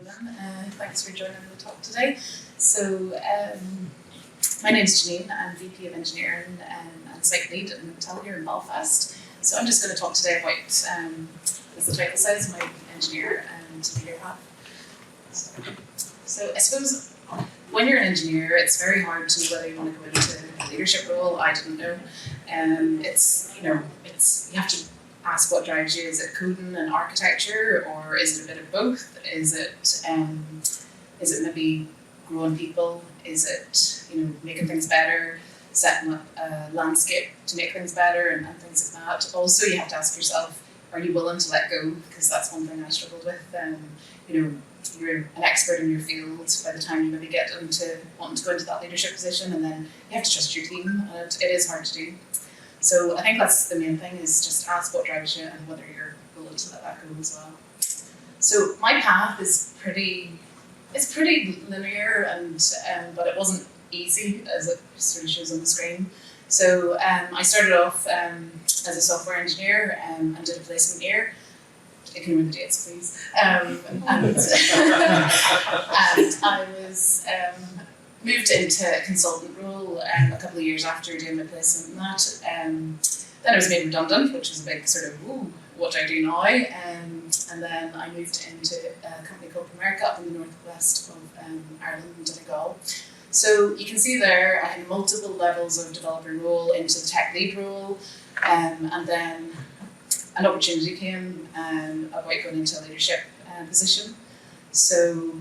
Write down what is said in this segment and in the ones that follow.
Thanks for joining the talk today. So, my name is Janine. I'm VP of Engineering and Site Lead in Hotel here in Belfast. So I'm just going to talk today about, as the title says, my engineer and leader path. So I suppose when you're an engineer, it's very hard to know whether you want to go into a leadership role. I didn't know. You have to ask what drives you. Is it coding and architecture, or is it a bit of both? Is it maybe growing people? Is it making things better, setting up a landscape to make things better and things like that? Also, you have to ask yourself, are you willing to let go? Because that's one thing I struggled with. You're an expert in your field by the time you maybe get into wanting to go into that leadership position, and then you have to trust your team, and it is hard to do. So I think that's the main thing, is just ask what drives you and whether you're willing to let that go as well. So my path is pretty linear, but it wasn't easy, as it sort of shows on the screen. So I started off as a software engineer and did a placement year. Ignore the dates, please. And I was moved into a consultant role a couple of years after doing my placement in that. Then I was made redundant, which was a big sort of, what do I do now? And then I moved into a company called America up in the northwest of Ireland, Donegal. So you can see there I had multiple levels of developer role into the tech lead role, and then an opportunity came about going into a leadership position. So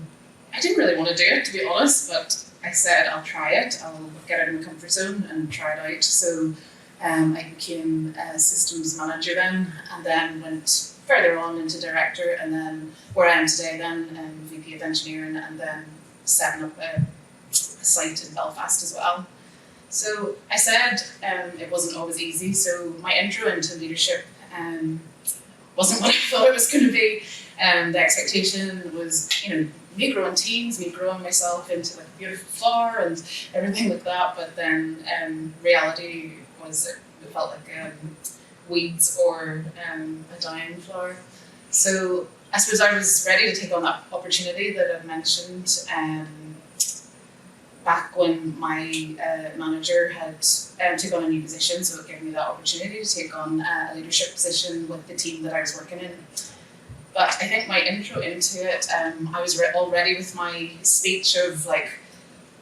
I didn't really want to do it, to be honest, but I said I'll try it. I'll get out of my comfort zone and try it out. So I became a systems manager then, and then went further on into director, and then where I am today then, VP of engineering, and then setting up a site in Belfast as well. So I said it wasn't always easy. So my intro into leadership wasn't what I thought it was going to be. The expectation was, me growing teams, me growing myself into like a beautiful flower and everything like that. But then reality was, it felt like weeds or a dying flower. So I suppose I was ready to take on that opportunity that I've mentioned back when my manager had took on a new position, so it gave me that opportunity to take on a leadership position with the team that I was working in. But I think my intro into it, I was already with my speech of like,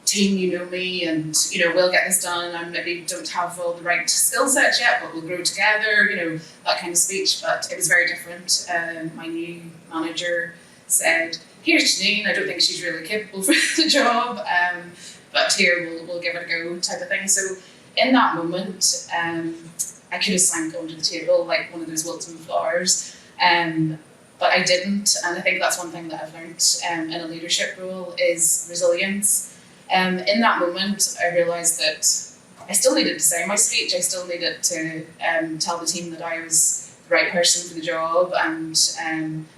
team, you know me, and we'll get this done. I maybe don't have all the right skill sets yet, but we'll grow together, that kind of speech. But it was very different. My new manager said, here's Janine, I don't think she's really capable for the job, but here, we'll give it a go, type of thing. So in that moment, I could have sank onto the table like one of those wilting flowers, but I didn't. And I think that's one thing that I've learned in a leadership role is resilience. In that moment, I realised that I still needed to say my speech. I still needed to tell the team that I was the right person for the job, and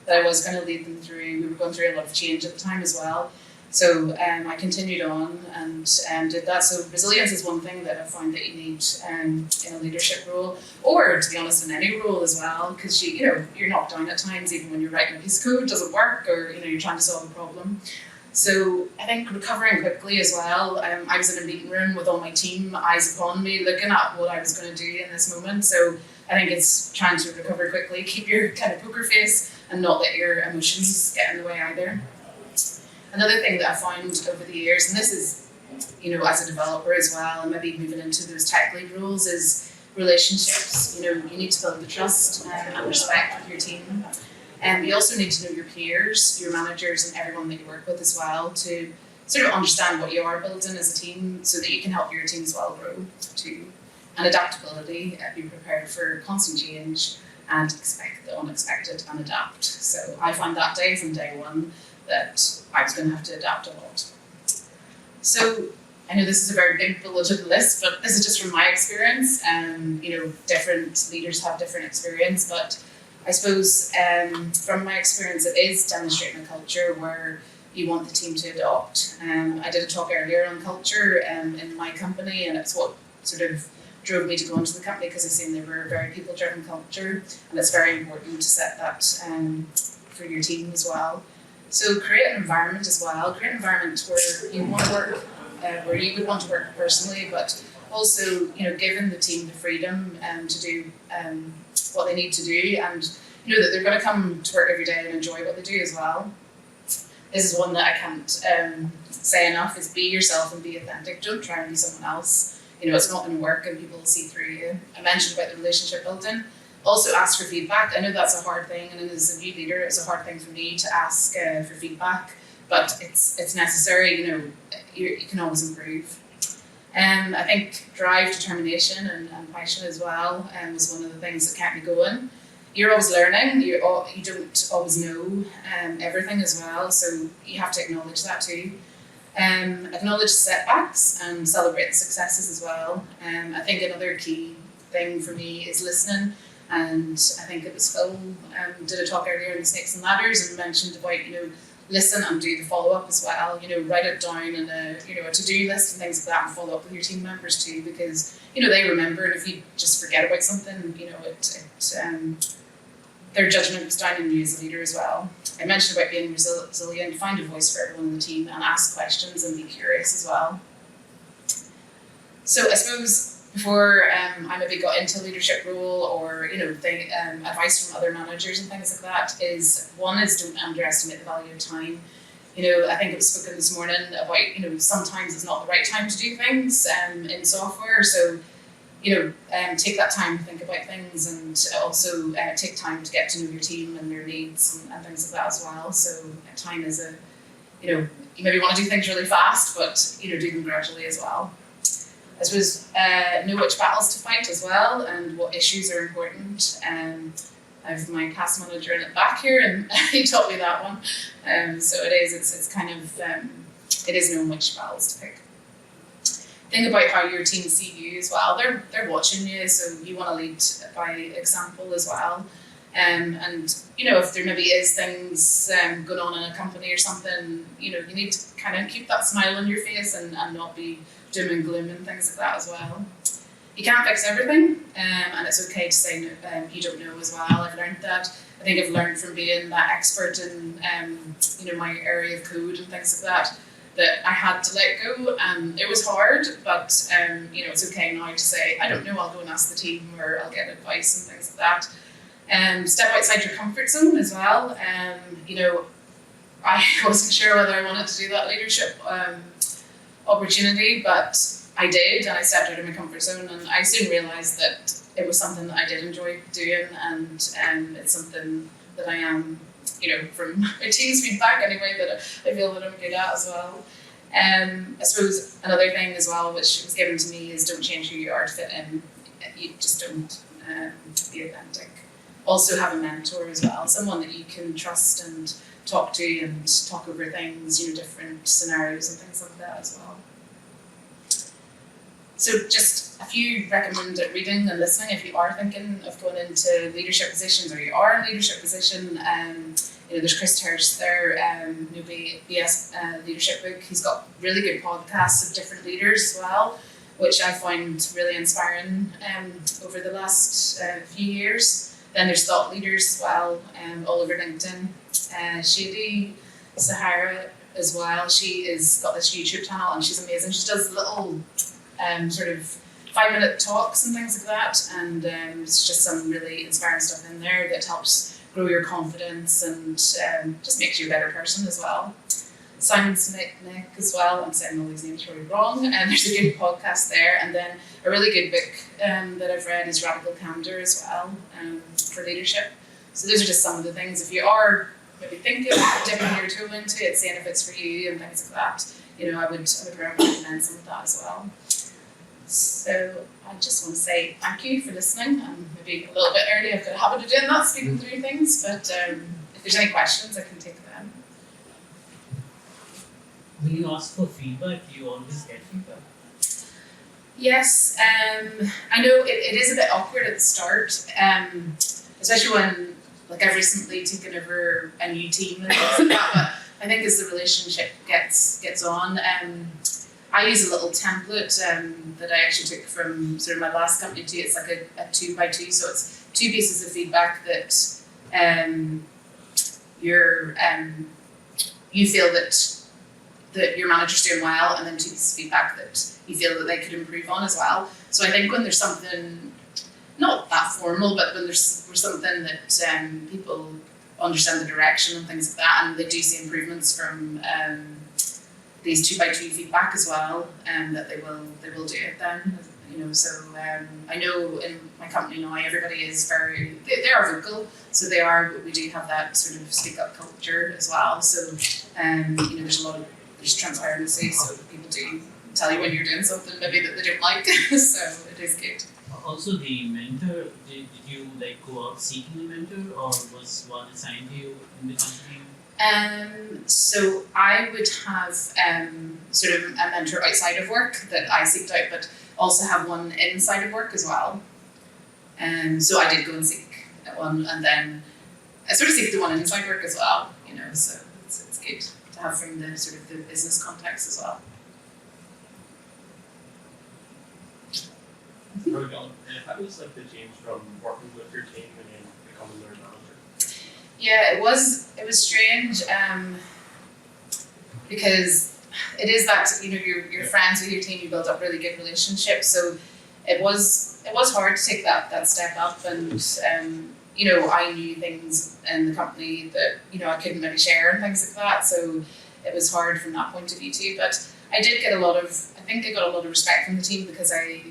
that I was going to lead them through. We were going through a lot of change at the time as well. So I continued on and did that. So resilience is one thing that I found that you need in a leadership role, or to be honest, in any role as well, because you're knocked down at times, even when you're writing a piece of code, doesn't work, or you're trying to solve a problem. So I think recovering quickly as well. I was in a meeting room with all my team, eyes upon me, looking at what I was going to do in this moment. So I think it's trying to recover quickly, keep your kind of poker face, and not let your emotions get in the way either. Another thing that I found over the years, and this is, as a developer as well, and maybe moving into those tech lead roles, is relationships. You need to build the trust and respect with your team. You also need to know your peers, your managers, and everyone that you work with as well, to sort of understand what you are building as a team, so that you can help your team as well grow too. And adaptability, be prepared for constant change and expect the unexpected and adapt. So I found that from day one that I was going to have to adapt a lot. So I know this is a very big bulleted list, but this is just from my experience. Different leaders have different experience, but I suppose from my experience, it is demonstrating a culture where you want the team to adopt. I did a talk earlier on culture in my company, and it's what sort of drove me to go into the company, because I seen they were a very people-driven culture, and it's very important to set that for your team as well. So create an environment as well. Create an environment where you want to work, where you would want to work personally, but also, giving the team the freedom to do what they need to do, and that they're going to come to work every day and enjoy what they do as well. This is one that I can't say enough, is be yourself and be authentic. Don't try and be someone else. It's not going to work and people will see through you. I mentioned about the relationship building. Also ask for feedback. I know that's a hard thing, and as a new leader, it's a hard thing for me to ask for feedback, but it's necessary. You can always improve. I think drive, determination, and passion as well was one of the things that kept me going. You're always learning. You don't always know everything as well, so you have to acknowledge that too. Acknowledge setbacks and celebrate the successes as well. I think another key thing for me is listening. And I think it was Phil did a talk earlier in the Snakes and Ladders and mentioned about listen and do the follow-up as well. Write it down in a to-do list and things like that, and follow up with your team members too, because they remember, and if you just forget about something, their judgment is down on you as a leader as well. I mentioned about being resilient. Find a voice for everyone in the team and ask questions and be curious as well. So I suppose before I maybe got into a leadership role or advice from other managers and things like that, is don't underestimate the value of time. I think it was spoken this morning about sometimes it's not the right time to do things in software, so take that time to think about things, and also take time to get to know your team and their needs and things like that as well. So time is you maybe want to do things really fast, but do them gradually as well. I suppose know which battles to fight as well and what issues are important. I have my task manager in the back here, and he taught me that one. So it's kind of it is knowing which battles to pick. Think about how your team see you as well. They're watching you, so you want to lead by example as well. And if there maybe is things going on in a company or something, you need to kind of keep that smile on your face and not be doom and gloom and things like that as well. You can't fix everything, and it's okay to say you don't know as well. I've learned that. I think I've learned from being that expert in my area of code and things like that I had to let go. It was hard, but it's okay now to say I don't know. I'll go and ask the team, or I'll get advice and things like that. Step outside your comfort zone as well. I wasn't sure whether I wanted to do that leadership opportunity, but I did, and I stepped out of my comfort zone, and I soon realised that it was something that I did enjoy doing, and it's something that I am, from my team's feedback anyway, that I feel that I'm good at as well. I suppose another thing as well, which was given to me, is don't change who you are to fit in. You just don't be authentic. Also have a mentor as well, someone that you can trust and talk to and talk over things, different scenarios and things like that as well. So just a few recommended reading and listening if you are thinking of going into leadership positions, or you are in a leadership position. There's Chris Terrace there, Newbie BS leadership book. He's got really good podcasts of different leaders as well, which I find really inspiring over the last few years. Then there's thought leaders as well, all over LinkedIn. Shady Sahara as well. She is got this YouTube channel and she's amazing. She does little sort of 5-minute talks and things like that, and it's just some really inspiring stuff in there that helps grow your confidence and just makes you a better person as well. Simon Sinek as well, I'm saying all these names really wrong, and there's a good podcast there. And then a really good book that I've read is Radical Candor as well, for leadership. So those are just some of the things, if you are maybe thinking of dipping your toe into it, seeing if it's for you and things like that, I would recommend some of that as well. So I just want to say thank you for listening. Maybe a little bit early, I've got a habit of doing that, speaking through things, but if there's any questions, I can take them. When you ask for feedback, do you always get feedback? Yes, I know it is a bit awkward at the start, especially when I've recently taken over a new team and things like that, but I think as the relationship gets on, I use a little template that I actually took from sort of my last company too. It's like a 2x2, so it's 2 pieces of feedback that you're you feel that your manager's doing well, and then two pieces of feedback that you feel that they could improve on as well. So I think when there's something not that formal, but when there's something that people understand the direction and things like that, and they do see improvements from these 2x2 feedback as well, that they will do it then. You know, so I know in my company now everybody is they are vocal, so they are, but we do have that sort of speak up culture as well. So you know, there's transparency, so people do tell you when you're doing something maybe that they don't like. So it is good. Also, the mentor, did you like go out seeking a mentor, or was one assigned to you in the company? So I would have sort of a mentor outside of work that I seeked out, but also have one inside of work as well. So I did go and seek one, and then I sort of seek the one inside work as well. You know, so it's good to have from the sort of the business context as well. How was like the change from working with your team and then becoming their manager? Yeah, it was strange because it is that, you know, you're friends with your team, you build up really good relationships. So it was hard to take that step up, and you know, I knew things in the company that, you know, I couldn't maybe share and things like that. So it was hard from that point of view too. But I did get I think I got a lot of respect from the team because I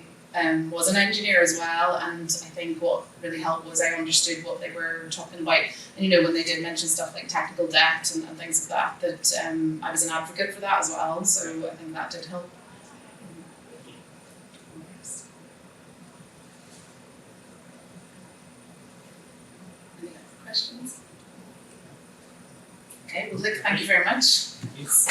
was an engineer as well, and I think what really helped was I understood what they were talking about. And you know, when they did mention stuff like technical debt and things like that I was an advocate for that as well. So I think that did help. Any other questions? Okay, well, look, thank you very much. Yes.